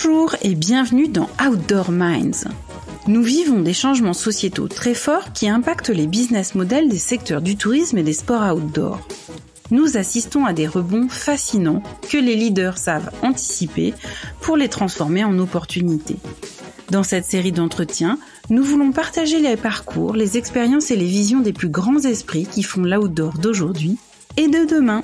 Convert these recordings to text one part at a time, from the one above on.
Bonjour et bienvenue dans Outdoor Minds. Nous vivons des changements sociétaux très forts qui impactent les business models des secteurs du tourisme et des sports outdoor. Nous assistons à des rebonds fascinants que les leaders savent anticiper pour les transformer en opportunités. Dans cette série d'entretiens, nous voulons partager les parcours, les expériences et les visions des plus grands esprits qui font l'outdoor d'aujourd'hui et de demain.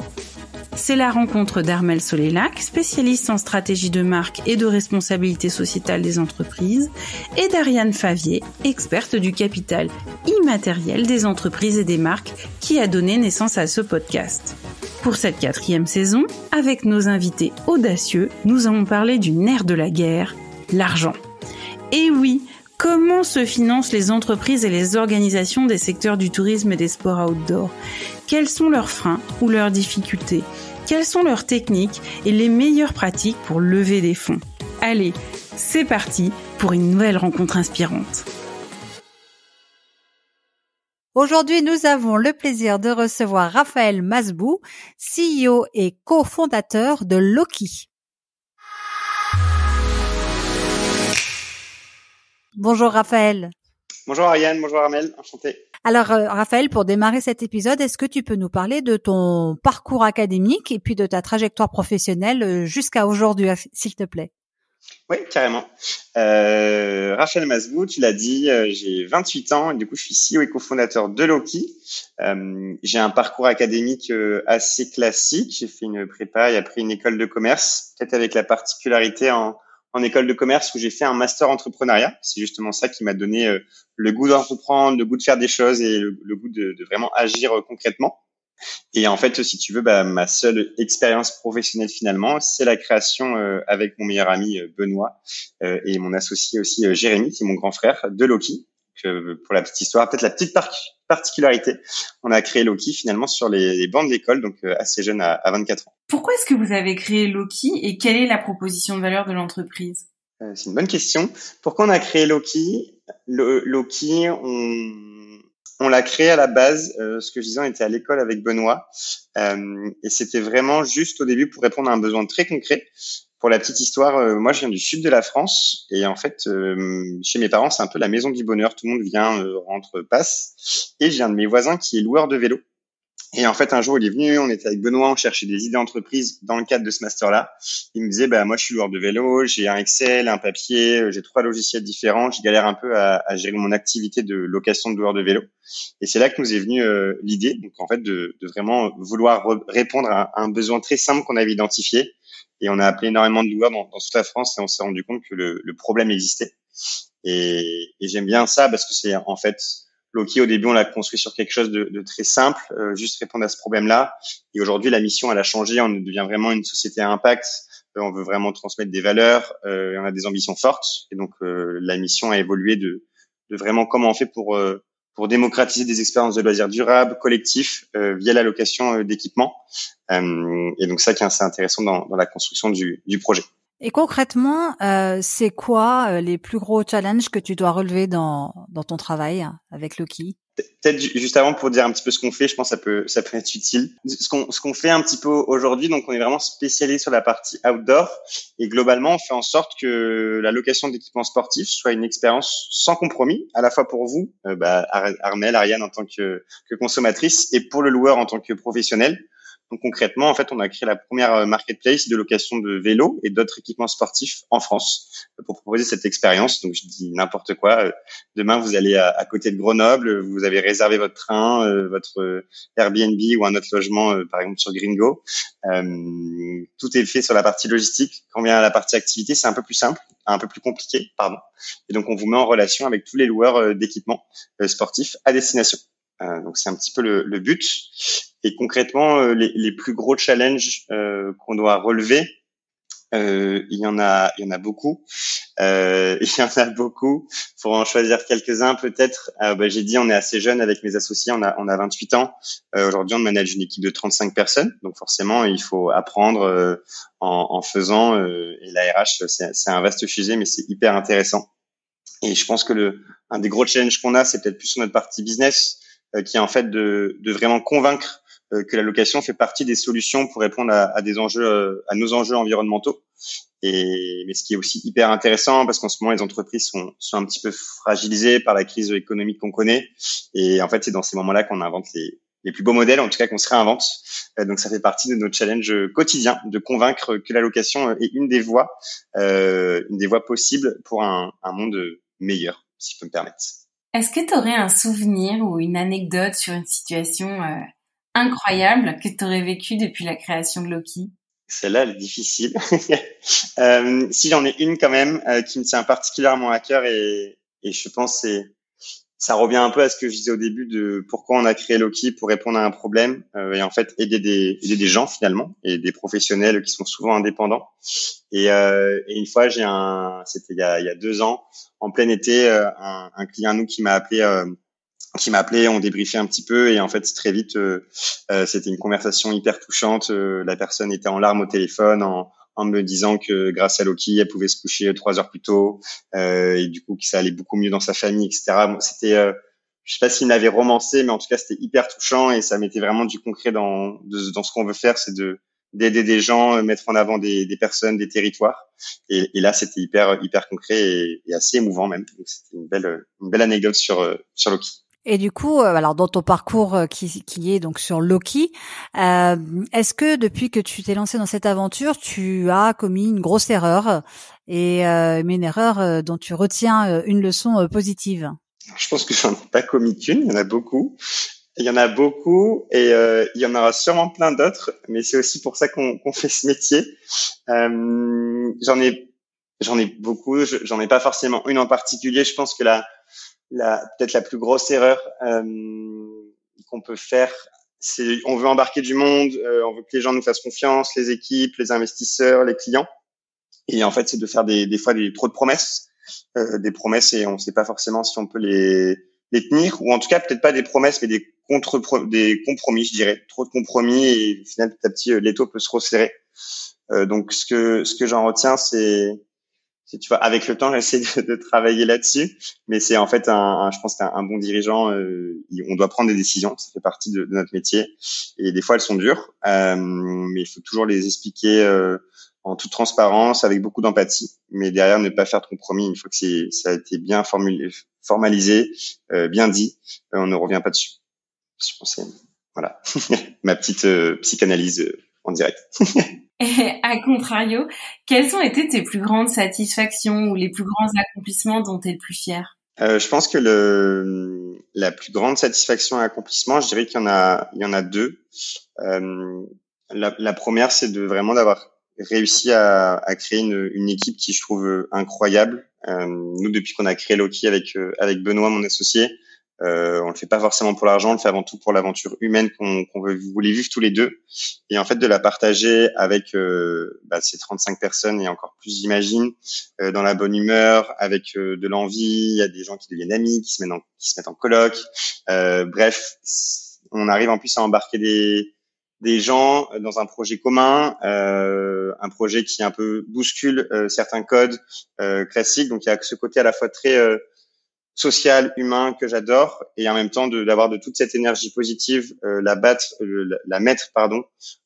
C'est la rencontre d'Armelle Solélac, spécialiste en stratégie de marque et de responsabilité sociétale des entreprises, et d'Ariane Favier, experte du capital immatériel des entreprises et des marques, qui a donné naissance à ce podcast. Pour cette 4e saison, avec nos invités audacieux, nous allons parler du nerf de la guerre, l'argent. Et oui, comment se financent les entreprises et les organisations des secteurs du tourisme et des sports outdoor ? Quels sont leurs freins ou leurs difficultés ? Quelles sont leurs techniques et les meilleures pratiques pour lever des fonds ? Allez, c'est parti pour une nouvelle rencontre inspirante. Aujourd'hui, nous avons le plaisir de recevoir Raphaël Masbou, CEO et cofondateur de Loki. Bonjour Raphaël. Bonjour Ariane, bonjour Armelle, enchanté. Alors Raphaël, pour démarrer cet épisode, est-ce que tu peux nous parler de ton parcours académique et puis de ta trajectoire professionnelle jusqu'à aujourd'hui, s'il te plaît ? Oui, carrément. Raphaël Masbou, tu l'as dit, j'ai 28 ans et du coup je suis CEO et cofondateur de Loki. J'ai un parcours académique assez classique. J'ai fait une prépa et après une école de commerce, peut-être avec la particularité en école de commerce où j'ai fait un master entrepreneuriat. C'est justement ça qui m'a donné le goût d'entreprendre, le goût de faire des choses et le goût de vraiment agir concrètement. Et en fait, si tu veux, ma seule expérience professionnelle finalement, c'est la création avec mon meilleur ami Benoît et mon associé aussi Jérémy, qui est mon grand frère, de Loki. Pour la petite histoire, peut-être la petite particularité, on a créé Loki finalement sur les bancs de l'école, donc assez jeune à 24 ans. Pourquoi est-ce que vous avez créé Loki et quelle est la proposition de valeur de l'entreprise ? C'est une bonne question. Pourquoi on a créé Loki ? Loki, on l'a créé à la base, ce que je disais, on était à l'école avec Benoît, et c'était vraiment juste au début pour répondre à un besoin très concret. Pour la petite histoire, moi je viens du sud de la France et en fait chez mes parents c'est un peu la maison du bonheur, tout le monde vient, rentre, passe, et j'ai un de mes voisins qui est loueur de vélo. Et en fait, un jour, il est venu, on était avec Benoît, on cherchait des idées d'entreprise dans le cadre de ce master-là. Il me disait, moi, je suis loueur de vélo, j'ai un Excel, un papier, j'ai 3 logiciels différents, je galère un peu à gérer mon activité de location de loueur de vélo. Et c'est là que nous est venue l'idée, donc en fait, de vraiment vouloir répondre à un besoin très simple qu'on avait identifié. Et on a appelé énormément de loueurs dans toute la France et on s'est rendu compte que le problème existait. Et j'aime bien ça parce que c'est en fait Loki, au début, on l'a construit sur quelque chose de très simple, juste répondre à ce problème-là. Et aujourd'hui, la mission, elle a changé. On devient vraiment une société à impact. On veut vraiment transmettre des valeurs. On a des ambitions fortes. Et donc, la mission a évolué de vraiment comment on fait pour démocratiser des expériences de loisirs durables, collectifs, via la location d'équipements. Et donc, ça qui est assez intéressant dans la construction du projet. Et concrètement, c'est quoi les plus gros challenges que tu dois relever dans ton travail avec Loki ? Peut-être juste avant pour dire un petit peu ce qu'on fait, je pense que ça peut être utile. Ce qu'on fait un petit peu aujourd'hui, donc on est vraiment spécialisé sur la partie outdoor et globalement on fait en sorte que la location d'équipements sportifs soit une expérience sans compromis, à la fois pour vous, Armelle, Ariane en tant que consommatrice et pour le loueur en tant que professionnel. Donc concrètement, en fait, on a créé la première marketplace de location de vélos et d'autres équipements sportifs en France pour proposer cette expérience. Donc je dis n'importe quoi. Demain, vous allez à côté de Grenoble, vous avez réservé votre train, votre Airbnb ou un autre logement, par exemple sur Gringo. Tout est fait sur la partie logistique. Quand on vient à la partie activité, c'est un peu plus simple, un peu plus compliqué, pardon. Et donc on vous met en relation avec tous les loueurs d'équipements sportifs à destination. Donc c'est un petit peu le but. Et concrètement, les plus gros challenges qu'on doit relever, il y en a beaucoup. Pour en choisir quelques-uns, peut-être. J'ai dit, on est assez jeune avec mes associés. On a 28 ans. Aujourd'hui, on manage une équipe de 35 personnes. Donc forcément, il faut apprendre en faisant. Et la RH, c'est un vaste sujet, mais c'est hyper intéressant. Et je pense que un des gros challenges qu'on a, c'est peut-être plus sur notre partie business, qui est en fait de vraiment convaincre que la location fait partie des solutions pour répondre à des enjeux, à nos enjeux environnementaux. mais ce qui est aussi hyper intéressant, parce qu'en ce moment, les entreprises sont un petit peu fragilisées par la crise économique qu'on connaît. Et en fait, c'est dans ces moments-là qu'on invente les plus beaux modèles, en tout cas qu'on se réinvente. Donc, ça fait partie de notre challenge quotidien de convaincre que la location est une des voies possibles pour un monde meilleur, si je peux me permettre. Est-ce que tu aurais un souvenir ou une anecdote sur une situation incroyable que tu aurais vécue depuis la création de Loki? Celle-là, elle est difficile. Si j'en ai une quand même qui me tient particulièrement à cœur et je pense ça revient un peu à ce que je disais au début de pourquoi on a créé Loki pour répondre à un problème et en fait aider des gens finalement et des professionnels qui sont souvent indépendants. Et une fois, c'était il y a 2 ans, en plein été, un client à nous qui m'a appelé, on débriefait un petit peu et en fait très vite c'était une conversation hyper touchante. La personne était en larmes au téléphone en me disant que grâce à Loki, elle pouvait se coucher 3 heures plus tôt et du coup que ça allait beaucoup mieux dans sa famille, etc. Bon, c'était je sais pas s'il m'avait romancé, mais en tout cas c'était hyper touchant et ça mettait vraiment du concret dans ce qu'on veut faire, c'est d'aider des gens, mettre en avant des personnes, des territoires. Et là, c'était hyper concret et assez émouvant même. Donc, c'était une belle anecdote sur Loki. Et du coup, alors dans ton parcours qui est donc sur Loki, est-ce que depuis que tu t'es lancé dans cette aventure, tu as commis une grosse erreur mais une erreur dont tu retiens une leçon positive? Je pense que j'en ai pas commis qu'une, il y en a beaucoup. Il y en a beaucoup et il y en aura sûrement plein d'autres, mais c'est aussi pour ça qu'on fait ce métier. J'en ai beaucoup, j'en ai pas forcément une en particulier. Je pense que peut-être la plus grosse erreur qu'on peut faire, c'est on veut embarquer du monde, on veut que les gens nous fassent confiance, les équipes, les investisseurs, les clients. Et en fait, c'est de faire des fois trop de promesses, des promesses et on ne sait pas forcément si on peut les tenir, ou en tout cas peut-être pas des promesses, mais des compromis, je dirais. Trop de compromis et au final petit à petit l'étau peut se resserrer. Donc ce que j'en retiens, c'est tu vois, avec le temps, j'essaie de travailler là-dessus, mais c'est en fait je pense qu'un bon dirigeant, on doit prendre des décisions, ça fait partie de notre métier, et des fois elles sont dures, mais il faut toujours les expliquer en toute transparence, avec beaucoup d'empathie, mais derrière ne pas faire de compromis. Une fois que ça a été bien formalisé, bien dit, on ne revient pas dessus. Je pense que voilà ma petite psychanalyse en direct. Et à contrario, quelles ont été tes plus grandes satisfactions ou les plus grands accomplissements dont tu es le plus fier? Je pense que la plus grande satisfaction et accomplissement, je dirais qu'il y en a 2. La première, c'est d'avoir réussi à créer une équipe qui je trouve incroyable. Nous, depuis qu'on a créé Loki avec Benoît, mon associé, on le fait pas forcément pour l'argent, on le fait avant tout pour l'aventure humaine qu'on voulait vivre tous les deux. Et en fait, de la partager avec ces 35 personnes et encore plus, j'imagine, dans la bonne humeur, avec de l'envie. Il y a des gens qui deviennent amis, qui se mettent en coloc. Bref, on arrive en plus à embarquer des gens dans un projet commun, un projet qui un peu bouscule certains codes classiques. Donc il y a ce côté à la fois très social, humain que j'adore, et en même temps d'avoir de toute cette énergie positive, la mettre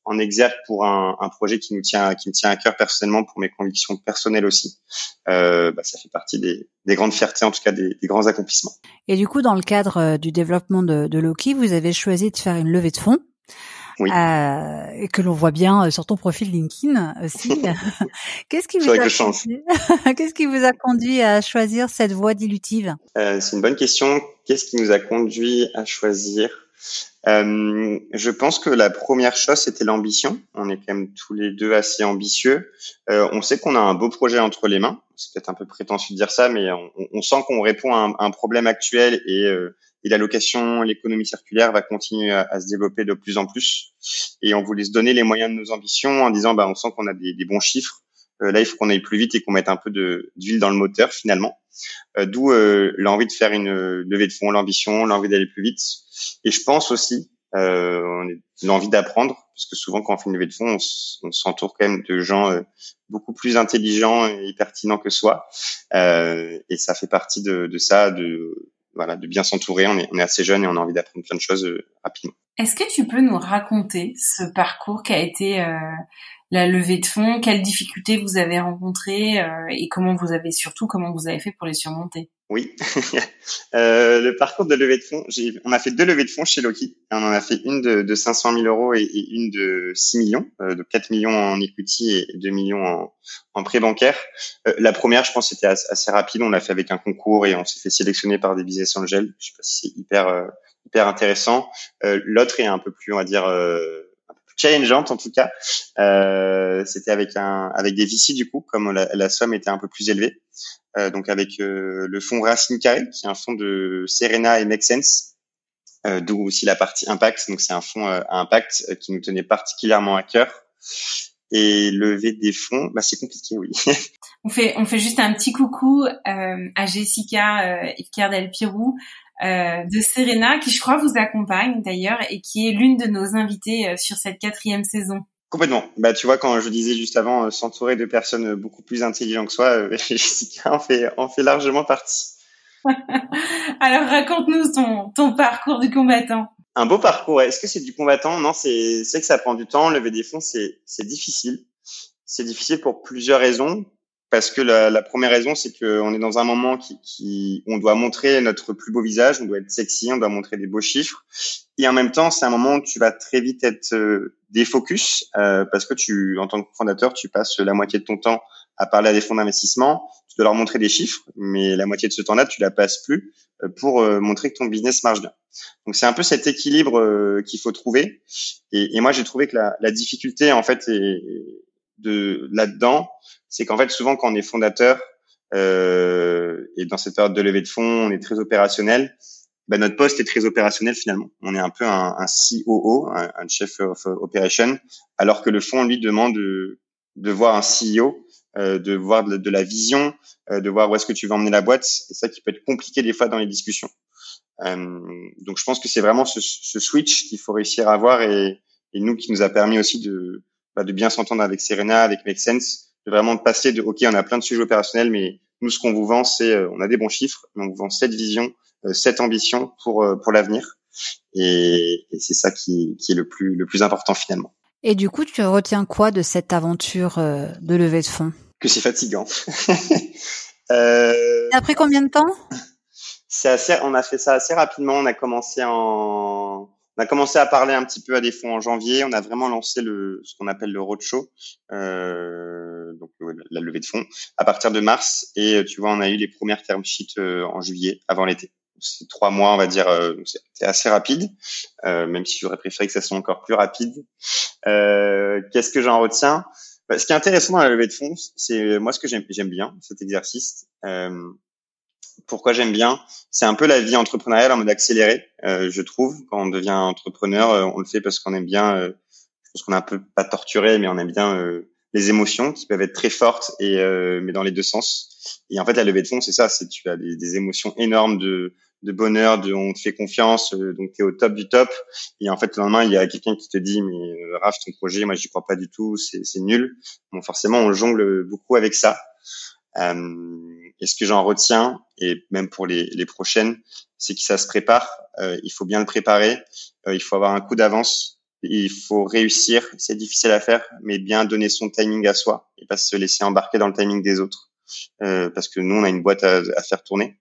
en exergue pour un projet qui me tient à cœur personnellement, pour mes convictions personnelles aussi. Ça fait partie des grandes fiertés, en tout cas des grands accomplissements. Et du coup, dans le cadre du développement de Loki, vous avez choisi de faire une levée de fonds. Oui. Et que l'on voit bien sur ton profil LinkedIn aussi. Qu'est-ce qui vous a conduit à choisir cette voie dilutive? C'est une bonne question. Qu'est-ce qui nous a conduit à choisir? Je pense que la première chose, c'était l'ambition. On est quand même tous les deux assez ambitieux. On sait qu'on a un beau projet entre les mains. C'est peut-être un peu prétentieux de dire ça, mais on sent qu'on répond à un problème actuel et la location, l'économie circulaire va continuer à se développer de plus en plus. Et on voulait se donner les moyens de nos ambitions en disant, on sent qu'on a des bons chiffres. Là, il faut qu'on aille plus vite et qu'on mette un peu d'huile dans le moteur finalement. D'où l'envie de faire une levée de fonds, l'ambition, l'envie d'aller plus vite. Et je pense aussi l'envie d'apprendre, parce que souvent quand on fait une levée de fonds, on s'entoure quand même de gens beaucoup plus intelligents et pertinents que soi. Et ça fait partie de ça, de bien s'entourer. On est assez jeune et on a envie d'apprendre plein de choses rapidement. Est-ce que tu peux nous raconter ce parcours qui a été la levée de fonds, quelles difficultés vous avez rencontrées et comment vous avez fait pour les surmonter? Oui, le parcours de levée de fonds, on a fait 2 levées de fonds chez Loki. On en a fait une de 500 000 euros et une de 6 millions, de 4 millions en equity et 2 millions en prêt bancaire. La première, je pense, c'était assez rapide. On l'a fait avec un concours et on s'est fait sélectionner par des business angels. Je sais pas si c'est hyper intéressant. L'autre est un peu plus, on va dire, un peu plus challengeante en tout cas. C'était avec des VC du coup, comme la somme était un peu plus élevée. Donc avec le fonds Racine Carrée, qui est un fonds de Serena et Make Sense, d'où aussi la partie impact. Donc c'est un fonds à impact qui nous tenait particulièrement à cœur. Et lever des fonds, c'est compliqué, oui. On fait juste un petit coucou à Jessica Ifker Del Pirou de Serena, qui je crois vous accompagne d'ailleurs et qui est l'une de nos invitées sur cette 4e saison. Complètement. Tu vois, quand je disais juste avant, s'entourer de personnes beaucoup plus intelligentes que soi, Jessica en fait largement partie. Alors, raconte-nous ton parcours du combattant. Un beau parcours. Est-ce que c'est du combattant? Non, c'est que ça prend du temps. Lever des fonds, c'est difficile. C'est difficile pour plusieurs raisons. Parce que la première raison, c'est qu'on est dans un moment on doit montrer notre plus beau visage, on doit être sexy, on doit montrer des beaux chiffres. Et en même temps, c'est un moment où tu vas très vite être défocus, parce que en tant que fondateur, tu passes la moitié de ton temps à parler à des fonds d'investissement. Tu dois leur montrer des chiffres, mais la moitié de ce temps-là, tu la passes plus pour montrer que ton business marche bien. Donc c'est un peu cet équilibre qu'il faut trouver. Et moi, j'ai trouvé que la difficulté, en fait, là-dedans, c'est qu'en fait souvent quand on est fondateur et dans cette période de levée de fonds, on est très opérationnel. Notre poste est très opérationnel finalement. On est un peu un COO, un Chief of Operation, alors que le fonds lui demande de voir un CEO, de voir de la vision, de voir où est-ce que tu veux emmener la boîte. Et ça qui peut être compliqué des fois dans les discussions. Donc je pense que c'est vraiment ce switch qu'il faut réussir à avoir et nous qui nous a permis aussi de bien s'entendre avec Serena, avec Make Sense, de vraiment passer OK, on a plein de sujets opérationnels, mais nous, ce qu'on vous vend, c'est, on a des bons chiffres, mais on vous vend cette vision, cette ambition pour l'avenir. Et c'est ça qui est le plus important finalement. Et du coup, tu retiens quoi de cette aventure de levée de fonds? Que c'est fatigant. Après combien de temps? On a fait ça assez rapidement. On a commencé à parler un petit peu à des fonds en janvier. On a vraiment lancé ce qu'on appelle le roadshow, donc la levée de fonds, à partir de mars. Et tu vois, on a eu les premières term sheets en juillet, avant l'été. C'est 3 mois, on va dire. C'était assez rapide, même si j'aurais préféré que ça soit encore plus rapide. Qu'est-ce que j'en retiens? Ce qui est intéressant dans la levée de fonds, c'est moi ce que j'aime bien cet exercice. Pourquoi j'aime bien, c'est un peu la vie entrepreneuriale en mode accéléré, je trouve. Quand on devient entrepreneur, on le fait parce qu'on aime bien, je pense qu'on est un peu pas torturé, mais on aime bien les émotions qui peuvent être très fortes mais dans les deux sens. Et en fait, la levée de fonds, c'est ça, c'est tu as des émotions énormes de bonheur, on te fait confiance, donc tu es au top du top. Et en fait, le lendemain, il y a quelqu'un qui te dit, mais Raph, ton projet, moi, j'y crois pas du tout, c'est nul. Bon, forcément, on jongle beaucoup avec ça. Et ce que j'en retiens, et même pour les prochaines, c'est que ça se prépare. Il faut bien le préparer. Il faut avoir un coup d'avance. Il faut réussir. C'est difficile à faire, mais bien donner son timing à soi et pas se laisser embarquer dans le timing des autres. Parce que nous, on a une boîte à faire tourner.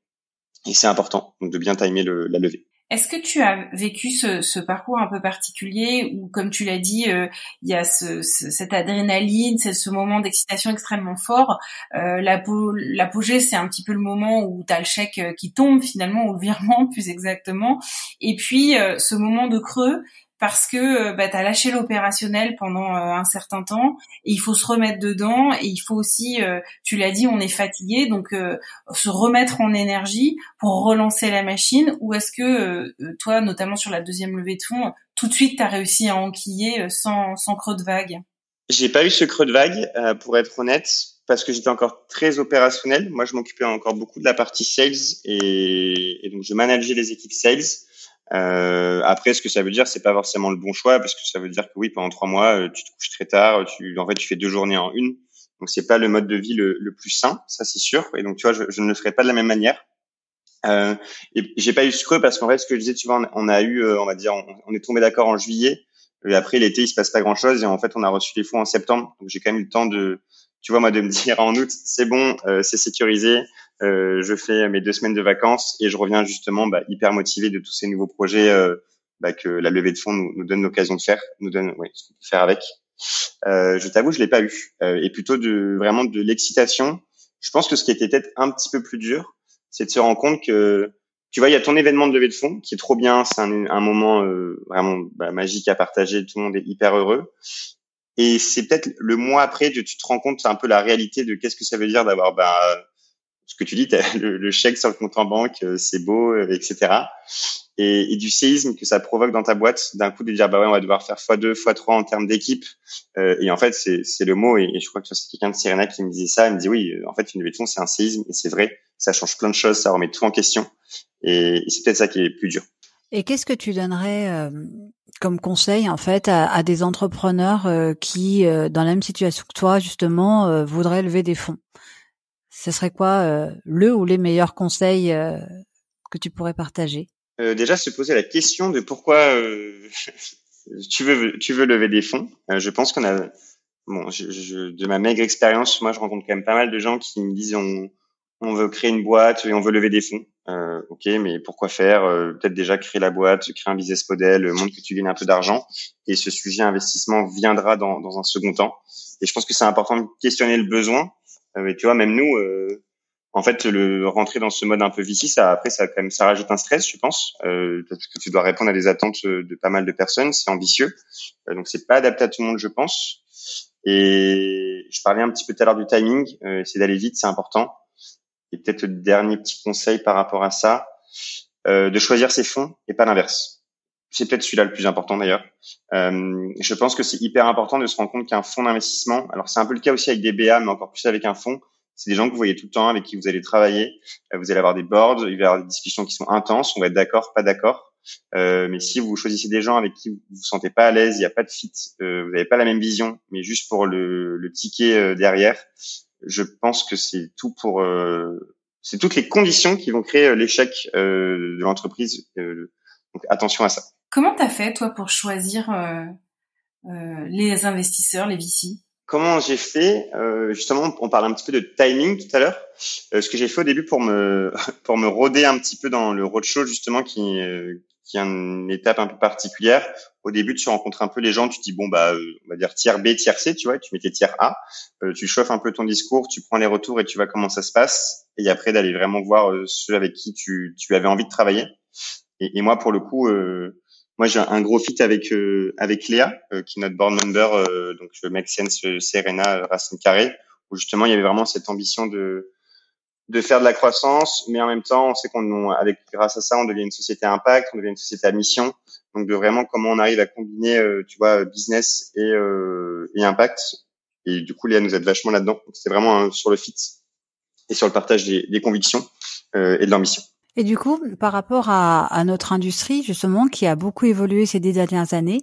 Et c'est important, donc de bien timer la levée. Est-ce que tu as vécu ce parcours un peu particulier où, comme tu l'as dit, il y a cette adrénaline, c'est ce moment d'excitation extrêmement fort. L'apogée, c'est un petit peu le moment où tu as le chèque qui tombe finalement, ou le virement plus exactement. Et puis, ce moment de creux, parce que tu as lâché l'opérationnel pendant un certain temps et il faut se remettre dedans et il faut aussi, tu l'as dit, on est fatigué, donc se remettre en énergie pour relancer la machine. Ou est-ce que toi, notamment sur la deuxième levée de fonds, tout de suite tu as réussi à enquiller sans creux de vague? J'ai pas eu ce creux de vague, pour être honnête, parce que j'étais encore très opérationnel. Moi, je m'occupais encore beaucoup de la partie sales et donc je manageais les équipes sales. Après, ce que ça veut dire, c'est pas forcément le bon choix, parce que ça veut dire que oui, pendant 3 mois, tu te couches très tard, tu fais 2 journées en une. Donc, c'est pas le mode de vie le plus sain, ça c'est sûr. Et donc, tu vois, je ne le ferai pas de la même manière. Et j'ai pas eu ce creux parce qu'en fait, ce que je disais, tu vois, on a eu, on va dire, on est tombé d'accord en juillet. Et après l'été, il se passe pas grand-chose et en fait, on a reçu les fonds en septembre. Donc j'ai quand même eu le temps de, tu vois, moi, de me dire en août, c'est bon, c'est sécurisé. Je fais mes 2 semaines de vacances et je reviens justement hyper motivé de tous ces nouveaux projets que la levée de fonds nous donne l'occasion de faire, nous donne de faire avec. Je t'avoue, je l'ai pas eu et plutôt vraiment de l'excitation. Je pense que ce qui était peut-être un petit peu plus dur, c'est de se rendre compte que tu vois, il y a ton événement de levée de fonds qui est trop bien, c'est un moment vraiment magique à partager, tout le monde est hyper heureux. Et c'est peut-être le mois après que tu te rends compte, c'est un peu la réalité de qu'est-ce que ça veut dire d'avoir ce que tu dis, t'as le chèque sur le compte en banque, c'est beau, etc. Et du séisme que ça provoque dans ta boîte, d'un coup de dire ouais, on va devoir faire x2, x3 en termes d'équipe. Et en fait, c'est le mot. Et je crois que c'est quelqu'un de Sirena qui me disait ça. Il me dit oui, en fait, une levée de fonds, c'est un séisme. Et c'est vrai, ça change plein de choses, ça remet tout en question. Et c'est peut-être ça qui est plus dur. Et qu'est-ce que tu donnerais comme conseil en fait à des entrepreneurs qui, dans la même situation que toi, justement, voudraient lever des fonds? Ce serait quoi le ou les meilleurs conseils que tu pourrais partager? Déjà, se poser la question de pourquoi tu veux lever des fonds. Je pense qu'on a de ma maigre expérience, moi, je rencontre quand même pas mal de gens qui me disent on veut créer une boîte et on veut lever des fonds. Ok, mais pourquoi faire peut-être déjà créer la boîte, créer un business model, montre que tu gagnes un peu d'argent. Et ce sujet investissement viendra dans un second temps. Et je pense que c'est important de questionner le besoin. Et tu vois, même nous, en fait, le rentrer dans ce mode un peu VC, ça quand même, ça rajoute un stress, je pense, parce que tu dois répondre à des attentes de pas mal de personnes. C'est ambitieux, donc c'est pas adapté à tout le monde, je pense. Et je parlais un petit peu tout à l'heure du timing, c'est d'aller vite, c'est important. Et peut-être le dernier petit conseil par rapport à ça, de choisir ses fonds et pas l'inverse. C'est peut-être celui-là le plus important d'ailleurs. Je pense que c'est hyper important de se rendre compte qu'un fonds d'investissement, alors c'est un peu le cas aussi avec des BA, mais encore plus avec un fonds, c'est des gens que vous voyez tout le temps, avec qui vous allez travailler. Vous allez avoir des boards, il va y avoir des discussions qui sont intenses, on va être d'accord, pas d'accord. Mais si vous choisissez des gens avec qui vous vous sentez pas à l'aise, il n'y a pas de fit, vous n'avez pas la même vision, mais juste pour le ticket derrière, je pense que c'est c'est toutes les conditions qui vont créer l'échec de l'entreprise. Donc attention à ça. Comment t'as fait toi pour choisir les investisseurs, les VC? Comment j'ai fait justement, on parle un petit peu de timing tout à l'heure. Ce que j'ai fait au début pour me pour me rôder un petit peu dans le roadshow justement qui est une étape un peu particulière. Au début, tu rencontres un peu les gens, tu te dis bon on va dire tiers B, tiers C, tu vois, tu mettais tiers A, tu chauffes un peu ton discours, tu prends les retours et tu vois comment ça se passe. Et après d'aller vraiment voir ceux avec qui tu avais envie de travailler. Et moi pour le coup moi, j'ai un gros fit avec Léa, qui est notre board member, donc Make Sense, Serena, Racine Carré, où justement il y avait vraiment cette ambition de faire de la croissance, mais en même temps, on sait grâce à ça, on devient une société à impact, on devient une société à mission. Donc de vraiment comment on arrive à combiner, tu vois, business et impact. Et du coup, Léa nous aide vachement là-dedans. Donc c'était vraiment sur le fit et sur le partage des convictions et de l'ambition. Et du coup, par rapport à notre industrie, justement, qui a beaucoup évolué ces 10 dernières années,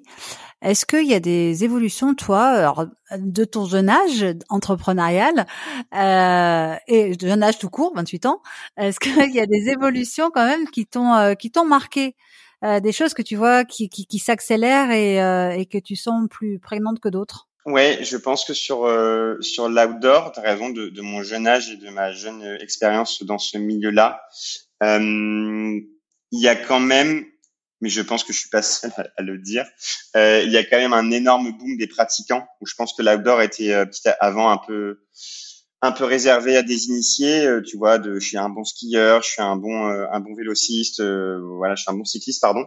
est-ce qu'il y a des évolutions, toi, alors, de ton jeune âge entrepreneurial et de jeune âge tout court, 28 ans, est-ce qu'il y a des évolutions quand même qui t'ont marqué, des choses que tu vois qui s'accélèrent et que tu sens plus prégnantes que d'autres? Ouais, je pense que sur l'outdoor, t'as raison de mon jeune âge et de ma jeune expérience dans ce milieu-là. Il y a quand même, mais je pense que je suis pas seul à le dire, il y a quand même un énorme boom des pratiquants où je pense que l'outdoor était avant un peu réservé à des initiés, tu vois, je suis un bon skieur, je suis un bon vélociste, voilà, je suis un bon cycliste, pardon,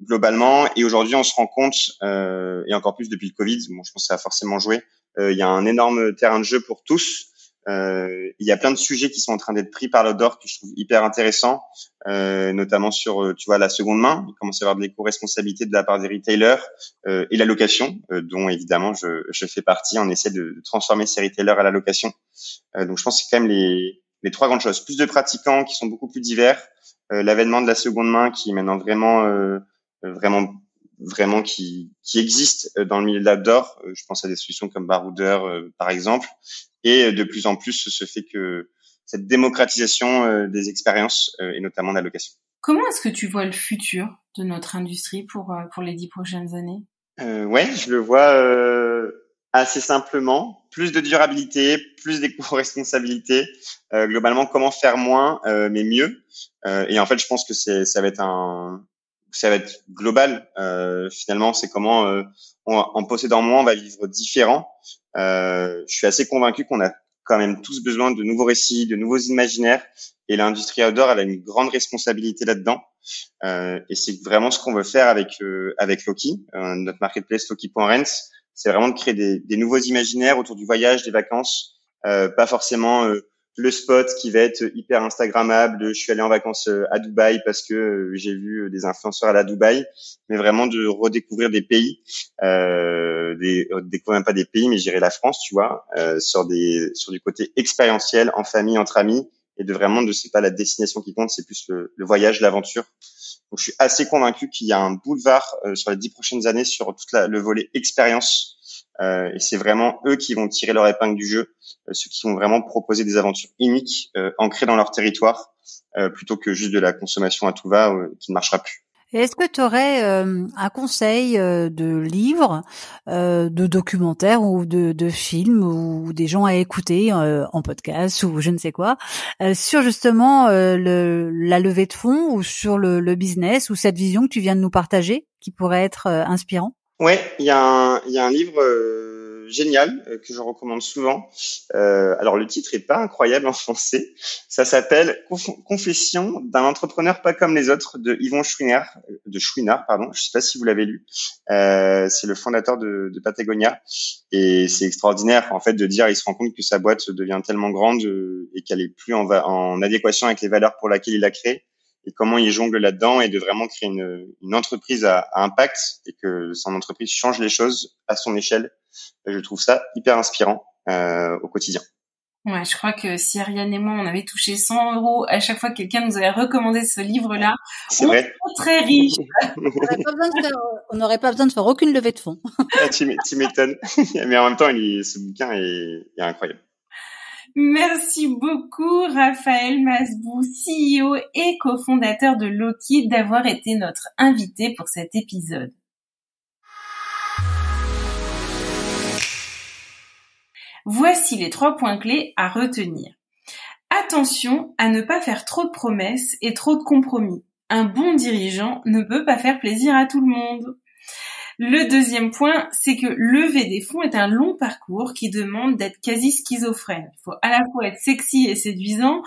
globalement. Et aujourd'hui, on se rend compte, et encore plus depuis le Covid, bon, je pense que ça a forcément joué, il y a un énorme terrain de jeu pour tous. Il y a plein de sujets qui sont en train d'être pris par l'outdoor que je trouve hyper intéressants, notamment sur, tu vois, la seconde main. Il commence à y avoir de l'éco-responsabilité de la part des retailers et la location, dont évidemment je fais partie. On essaie de transformer ces retailers à la location. Donc je pense que c'est quand même les trois grandes choses. Plus de pratiquants qui sont beaucoup plus divers, l'avènement de la seconde main qui est maintenant vraiment qui existe dans le milieu de l'outdoor. Je pense à des solutions comme Baroudeur, par exemple. Et de plus en plus, ce fait que cette démocratisation des expériences et notamment de la location. Comment est-ce que tu vois le futur de notre industrie pour les 10 prochaines années? Ouais, je le vois assez simplement. Plus de durabilité, plus d'éco-responsabilité. Globalement, comment faire moins, mais mieux. Et en fait, je pense que ça va être global. Finalement, c'est comment en possédant moins, on va vivre différent. Je suis assez convaincu qu'on a quand même tous besoin de nouveaux récits, de nouveaux imaginaires. Et l'industrie outdoor, elle a une grande responsabilité là-dedans. Et c'est vraiment ce qu'on veut faire avec Loki, notre marketplace Loki.rents. C'est vraiment de créer des nouveaux imaginaires autour du voyage, des vacances, pas forcément le spot qui va être hyper instagrammable. Je suis allé en vacances à Dubaï parce que j'ai vu des influenceurs aller à Dubaï, mais vraiment de redécouvrir des pays, découvrir même pas des pays, mais j'irai la France, tu vois, sur du côté expérientiel, en famille, entre amis, et c'est pas la destination qui compte, c'est plus le voyage, l'aventure. Donc, je suis assez convaincu qu'il y a un boulevard sur les 10 prochaines années sur le volet expérience. Et c'est vraiment eux qui vont tirer leur épingle du jeu, ceux qui vont vraiment proposer des aventures uniques, ancrées dans leur territoire, plutôt que juste de la consommation à tout va, qui ne marchera plus. Et est-ce que tu aurais un conseil de livre, de documentaire ou de film ou des gens à écouter en podcast ou je ne sais quoi, sur justement la levée de fonds ou sur le business ou cette vision que tu viens de nous partager qui pourrait être inspirant? Ouais, il y a un livre génial que je recommande souvent. Alors le titre est pas incroyable en français. Ça s'appelle Confession d'un entrepreneur pas comme les autres de Yvon Chouinard, pardon. Je sais pas si vous l'avez lu. C'est le fondateur de Patagonia et c'est extraordinaire en fait de dire il se rend compte que sa boîte devient tellement grande et qu'elle est plus en adéquation avec les valeurs pour lesquelles il l'a créée. Et comment il jongle là-dedans et de vraiment créer une entreprise à impact et que son entreprise change les choses à son échelle. Je trouve ça hyper inspirant au quotidien. Ouais, je crois que si Ariane et moi, on avait touché 100 € à chaque fois que quelqu'un nous avait recommandé ce livre-là, c'est vrai. On serait très riche. On n'aurait pas besoin de faire aucune levée de fonds. Tu m'étonnes. Mais en même temps, ce bouquin est incroyable. Merci beaucoup, Raphaël Masbou, CEO et cofondateur de Loki, d'avoir été notre invité pour cet épisode. Voici les 3 points clés à retenir. Attention à ne pas faire trop de promesses et trop de compromis. Un bon dirigeant ne peut pas faire plaisir à tout le monde. Le deuxième point, c'est que lever des fonds est un long parcours qui demande d'être quasi schizophrène. Il faut à la fois être sexy et séduisant,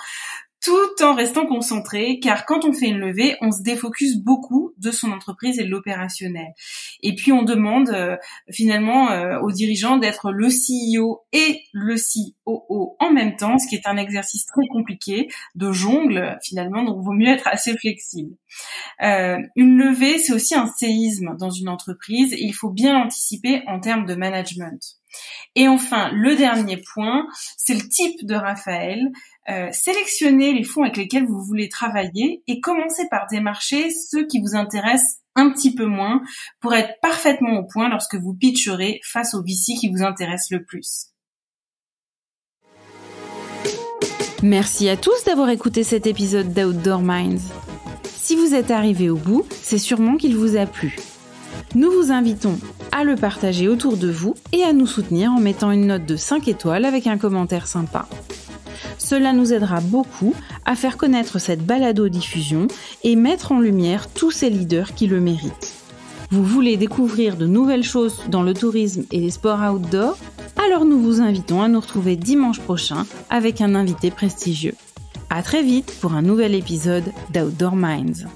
tout en restant concentré, car quand on fait une levée, on se défocus beaucoup de son entreprise et de l'opérationnel. Et puis on demande finalement aux dirigeants d'être le CEO et le COO en même temps, ce qui est un exercice très compliqué, de jongle finalement, donc il vaut mieux être assez flexible. Une levée, c'est aussi un séisme dans une entreprise et il faut bien l'anticiper en termes de management. Et enfin, le dernier point, c'est le type de Raphaël. Sélectionnez les fonds avec lesquels vous voulez travailler et commencez par démarcher ceux qui vous intéressent un petit peu moins pour être parfaitement au point lorsque vous pitcherez face aux VC qui vous intéressent le plus. Merci à tous d'avoir écouté cet épisode d'Outdoor Minds. Si vous êtes arrivé au bout, c'est sûrement qu'il vous a plu. Nous vous invitons à le partager autour de vous et à nous soutenir en mettant une note de 5 étoiles avec un commentaire sympa. Cela nous aidera beaucoup à faire connaître cette balado-diffusion et mettre en lumière tous ces leaders qui le méritent. Vous voulez découvrir de nouvelles choses dans le tourisme et les sports outdoor? Alors nous vous invitons à nous retrouver dimanche prochain avec un invité prestigieux. À très vite pour un nouvel épisode d'Outdoor Minds.